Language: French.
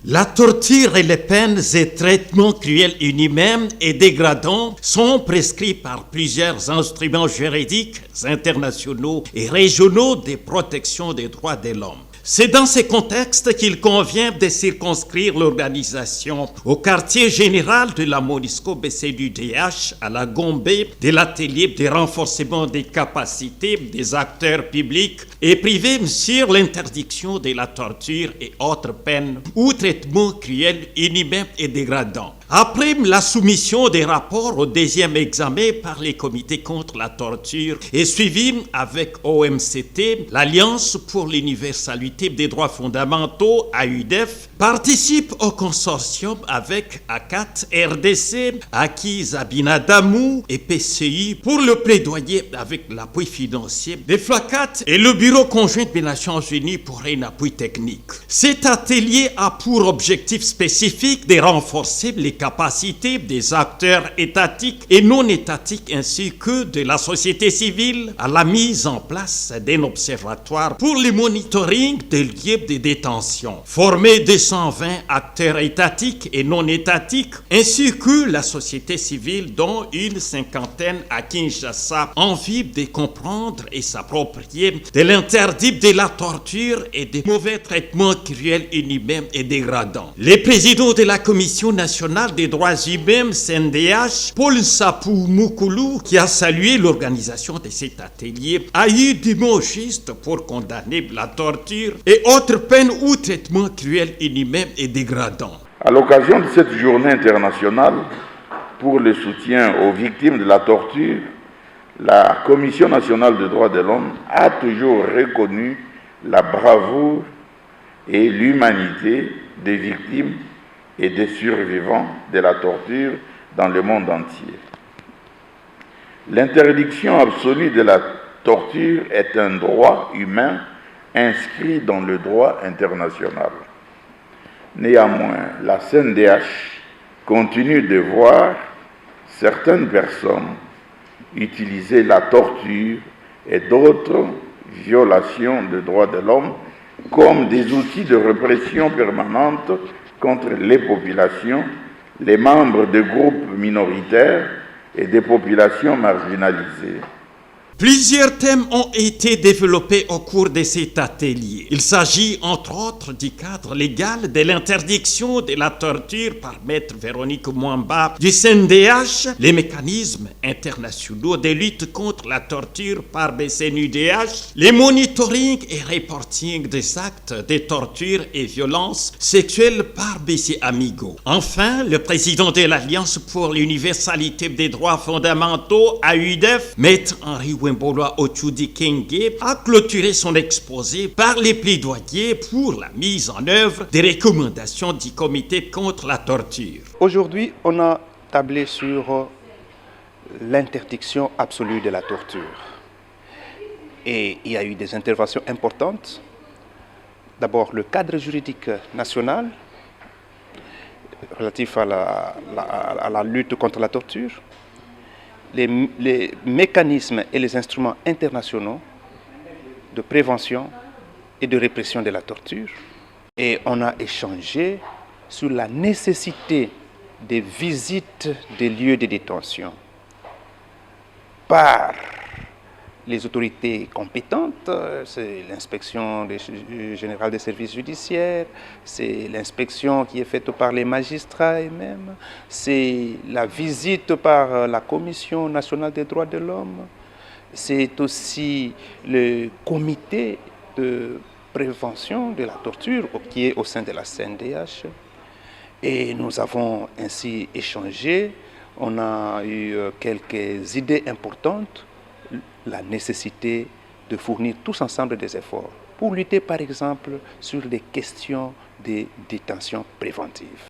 La torture et les peines et traitements cruels, inhumains et dégradants sont prescrits par plusieurs instruments juridiques internationaux et régionaux de protection des droits de l'homme. C'est dans ces contextes qu'il convient de circonscrire l'organisation au quartier général de la MONUSCO BCNUDH à la Gombe de l'atelier de renforcement des capacités des acteurs publics et privés sur l'interdiction de la torture et autres peines ou traitements cruels, inhumains et dégradants. Après la soumission des rapports au deuxième examen par les comités contre la torture et suivi avec OMCT, l'Alliance pour l'universalité des droits fondamentaux, AUDEF, participe au consortium avec ACAT, RDC, Acquis Abinadamou et PCI pour le plaidoyer avec l'appui financier des FLACAT et le Bureau conjoint des Nations Unies pour un appui technique. Cet atelier a pour objectif spécifique de renforcer les capacités des acteurs étatiques et non étatiques ainsi que de la société civile à la mise en place d'un observatoire pour le monitoring des lieux de détention, formé de 120 acteurs étatiques et non étatiques ainsi que la société civile dont une cinquantaine à Kinshasa en vue de comprendre et s'approprier de l'interdit de la torture et des mauvais traitements cruels, inhumains et dégradants. Les présidents de la Commission nationale des droits humains, CNDH, Paul Sapou Moukoulou, qui a salué l'organisation de cet atelier, a eu des mots justes pour condamner la torture et autres peines ou traitements cruels, inhumains et dégradants. À l'occasion de cette journée internationale pour le soutien aux victimes de la torture, la Commission nationale des droits de l'homme a toujours reconnu la bravoure et l'humanité des victimes et des survivants de la torture dans le monde entier. L'interdiction absolue de la torture est un droit humain inscrit dans le droit international. Néanmoins, la CNDH continue de voir certaines personnes utiliser la torture et d'autres violations des droits de l'homme comme des outils de répression permanente contre les populations, les membres de groupes minoritaires et des populations marginalisées. Plusieurs thèmes ont été développés au cours de cet atelier. Il s'agit entre autres du cadre légal de l'interdiction de la torture par Maître Véronique Mwamba du CNDH, les mécanismes internationaux de lutte contre la torture par BCNUDH, les monitoring et reporting des actes de torture et violences sexuelles par BC Amigo. Enfin, le président de l'Alliance pour l'universalité des droits fondamentaux, AUDEF, Maître Henri Wemboloa Ochudi Kenge, a clôturé son exposé par les plaidoyers pour la mise en œuvre des recommandations du comité contre la torture. Aujourd'hui, on a tablé sur l'interdiction absolue de la torture. Et il y a eu des interventions importantes. D'abord, le cadre juridique national relatif à la lutte contre la torture, les mécanismes et les instruments internationaux de prévention et de répression de la torture. Et on a échangé sur la nécessité des visites des lieux de détention par les autorités compétentes, c'est l'inspection générale des services judiciaires, c'est l'inspection qui est faite par les magistrats eux-mêmes, c'est la visite par la Commission nationale des droits de l'homme, c'est aussi le comité de prévention de la torture qui est au sein de la CNDH. Et nous avons ainsi échangé, on a eu quelques idées importantes, la nécessité de fournir tous ensemble des efforts pour lutter par exemple sur les questions des détentions préventives.